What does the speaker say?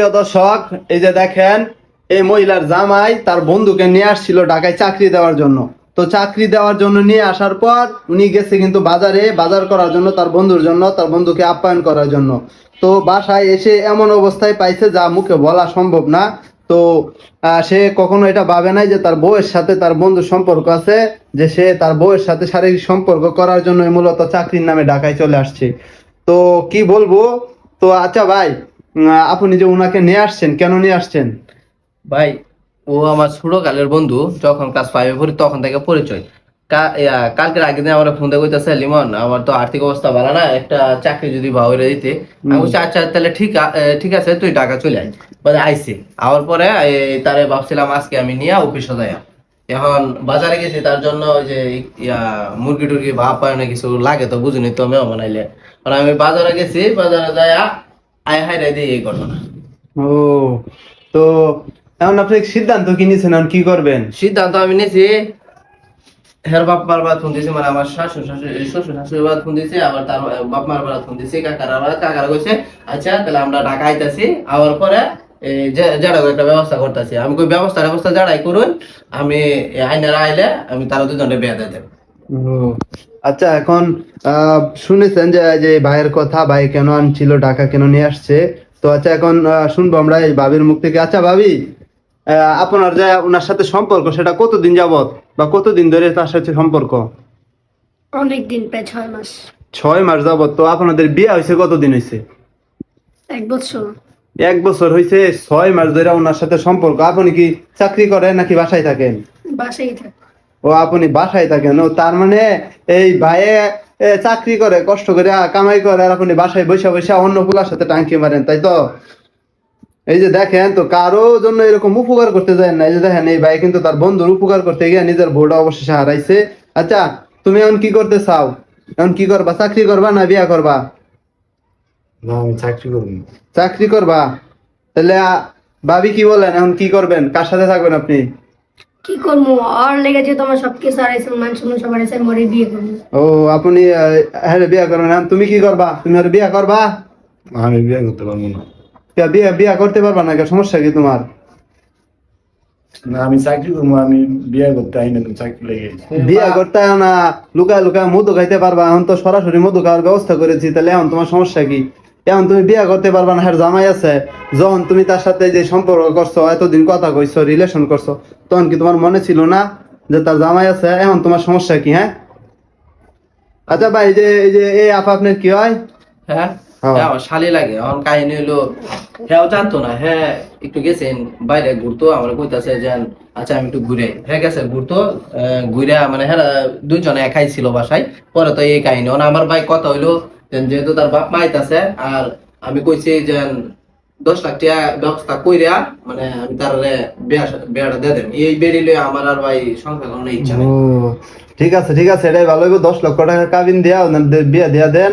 প্রিয় দর্শক, এই যে দেখেন, এই মহিলার জামাই তার বন্ধুকে নিয়ে আসছিল ঢাকায় চাকরি দেওয়ার জন্য। তো চাকরি দেওয়ার জন্য নিয়ে আসার পর উনি গেছে কিন্তু বাজারে বাজার করার জন্য, তার বন্ধুর জন্য, তার বন্ধুকে আপ্যায়ন করার জন্য। তো বাসায় এসে এমন অবস্থায় পাইছে যা মুখে বলা সম্ভব না। তো সে কখনো এটা ভাবে নাই যে তার বউয়ের সাথে তার বন্ধুর সম্পর্ক আছে, যে সে তার বউয়ের সাথে শারীরিক সম্পর্ক করার জন্য মূলত চাকরির নামে ঢাকায় চলে আসছে। তো কি বলবো। তো আচ্ছা ভাই, আপনি যে উনাকে নিয়ে আসছেন, কেন নিয়ে আসছেন? ভাই, ও আমার ছোট কালের বন্ধু। যখন ক্লাস 5-এ পড়ি তখন থেকে পরিচয়। কালকের আগের দিন আমার ফোন দিয়ে কইতাছে, লিমন আমার তো আর্থিক অবস্থা ভালো না, একটা চাকরি যদি ভাউরে দিতে। আমি বলছি আচ্ছা তাহলে ঠিক আছে, তুই ঢাকা চলে আয়। বলে আইসি। আওয়ার পরে তারে ভাবছিলাম আজকে আমি নিয়ে অফিসে যাই। এখন বাজারে গেছি তার জন্য ওই যে মুরগি টুরগি ভাব পায় না, কিছু লাগে তো বুঝুনি তো মেও বানাইলে। কারণ আমি বাজারে গেছি, বাজারে যাই আয় হাই রে দিয়ে এই ঘটনা। ও, তো এখন আপনি সিদ্ধান্ত কি নিয়েছেন, এখন কি করবেন? সিদ্ধান্ত আমি নিয়েছি, হের বাপ মার বাদ ফোন দিয়েছে, মানে আমার শ্বশুর শাশুড়ি বাদ ফোন দিয়েছে, আবার তার বাপ মার বাদ ফোন দিয়েছে, কাকারা কইছে আচ্ছা তাহলে আমরা ঢাকা আইতাছি। আবার পরে যারা একটা ব্যবস্থা করতেছি। আমি কই ব্যবস্থা যারাই করুন, আমি আইনারা আইলে আমি তারা দুজনে বিয়া দিয়ে দেব। ও আচ্ছা, এখন শুনেছেন যে যে ভাইয়ের কথা, ভাই কেন আনছিল, ঢাকা কেন নিয়ে আসছে। তো আচ্ছা, এখন শুনবো আমরা এই ভাবির মুখ থেকে। আচ্ছা ভাবি, আপনার যে ওনার সাথে সম্পর্ক, সেটা কতদিন যাবত বা কতদিন ধরে তার সাথে সম্পর্ক? অনেকদিন, প্রায় 6 মাস। 6 মাস যাবত। তো আপনাদের বিয়ে হয়েছে কতদিন হয়েছে? 1 বছর। 1 বছর হয়েছে। 6 মাস ধরে ওনার সাথে সম্পর্ক। আপনি কি চাকরি করেন নাকি বাসায় থাকেন? বাসায় থাকে। ও, আপনি বাসায় থাকেন। ও, তার মানে এই ভাইয়ে চাকরি করে, কষ্ট করে কামাই করে, আর আপনি বাসায় বসে বসে অন্য পোলার সাথে টাঙ্কি মারেন, তাই তো? এই যে দেখেন, তো কারো জন্য এরকম উপকার করতে যায় না। এই যে দেখেন, এই ভাই কিন্তু তার বন্ধুর উপকার করতে গিয়ে নিজের বউটা অবশেষে হারাইছে। আচ্ছা, তুমি এখন কি করতে চাও? এখন কি করবা? চাকরি করবা না বিয়া করবা? না, আমি চাকরি করবো। চাকরি করবা? তাহলে ভাবি কি বলেন, এখন কি করবেন, কার সাথে থাকবেন আপনি? কি করবো, আর লেগেছে তোমার সবকিছু হারাইছে, মান সম্মান সব হারাইছে, মরে বিয়ে করবো। ও, আপনি হ্যাঁ বিয়া করবেন। এখন তুমি কি করবা? তুমি আর বিয়া করবা? আমি বিয়ে করতে পারবো না। বিয়া বিয়া করতে পারবা না? সমস্যা কি তোমার? না, আমি চাকরি করবো। আমি বিয়ে করতে আই না, তুমি চাকরি লেগে গেছি। বিয়া করতে হয় না, লুকায় লুকায় মধু খাইতে পারবা। এখন তো সরাসরি মধু খাওয়ার ব্যবস্থা করেছি, তাহলে এখন তোমার সমস্যা কি? এখন তুমি বিয়া করতে পারবা না, হ্যাঁ জামাই আছে। যখন তুমি তার সাথে যে সম্পর্ক করছো, এতদিন কথা কইছো, রিলেশন করছো, তখন কি তোমার মনে ছিল না যে তার জামাই আছে? এখন তোমার সমস্যা কি? হ্যাঁ আচ্ছা ভাই, এই যে এই আপা আপনার কি হয়? হ্যাঁ, হ্যাঁ। হ্যাঁ, আমার শালি লাগে। এখন কাহিনী হইলো, হ্যাঁ জানতো না, হ্যাঁ একটু গেছেন বাইরে ঘুরতো, আমার কইতাছে যে আচ্ছা আমি একটু ঘুরে। হ্যাঁ গেছে ঘুরতো, ঘুরে মানে হ্যাঁ দুইজনে একাই ছিল বাসায়। পরে তো এই কাহিনী। আমার ভাই কথা হইলো যেহেতু তার বাপ মা আইতাছে, আর আমি কইছি যে 10 লাখ টাকা ব্যবস্থা কইরা, মানে আমি তার বিয়াটা দিয়ে দেন। এই বেরিলে আমার আর ভাই সংসার করার ইচ্ছা ও নেই। ঠিক আছে, ঠিক আছে, এটাই ভালো হইব। 10 লক্ষ টাকা কাবিন দিয়া ওনাদের বিয়া দিয়া দেন।